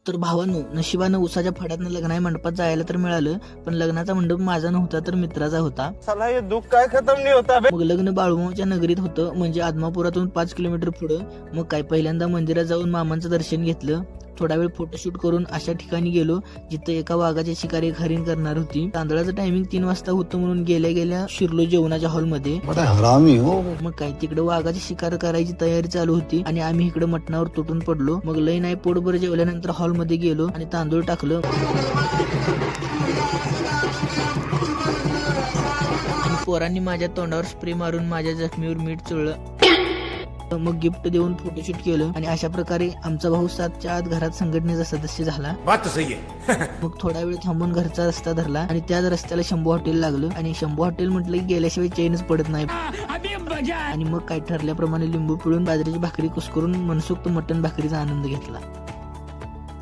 तर भावांनो, नशिबानं उसाच्या फडातनं लग्नाच्या मंडपात जायला तर मिळालं, पण लग्नाचा मंडप माझा नव्हता तर मित्राचा होता. साला हे दुःख काय खतम नाही होता बे. मग लग्न बाळूमामाच्या नगरीत होतं, म्हणजे आदमापुरातून 5 किलोमीटर पुढं. मग काय पहिल्यांदा मंदिरात जाऊन मामांचं दर्शन घेतलं. थोडा वेळ फोटोशूट करून अशा ठिकाणी गेलो जिथे एका वाघाची शिकार एक हरिण करणार होती. तांदळाचं टायमिंग 3 वाजता होतं म्हणून गेल्या गेल्या शिरलो जेवणाच्या हॉलमध्ये. मग काय तिकडे वाघाची शिकार करायची तयारी चालू होती आणि आम्ही इकडे मटणावर तुटून पडलो. मग लय नाही पोटभर जेवल्यानंतर हॉलमध्ये गेलो आणि तांदूळ टाकलं. आणि पोरांनी माझ्या तोंडावर स्प्रे मारून माझ्या जखमीवर मीठ चोळलं. मग गिफ्ट देऊन फोटोशूट केलं आणि अशा प्रकारे आमचा भाऊ 7च्या आत घरात संघटनेचा सदस्य झाला. मग थोडा वेळ थांबून घरचा रस्ता धरला आणि त्याच रस्त्याला शंभू हॉटेल लागलं. आणि शंभू हॉटेल म्हटलं की गेल्याशिवाय चैनच पडत नाही. आणि मग काय ठरल्याप्रमाणे लिंबू पिळून बाजरीची भाकरी कुस्करून मनसोक्त मटण भाकरीचा आनंद घेतला.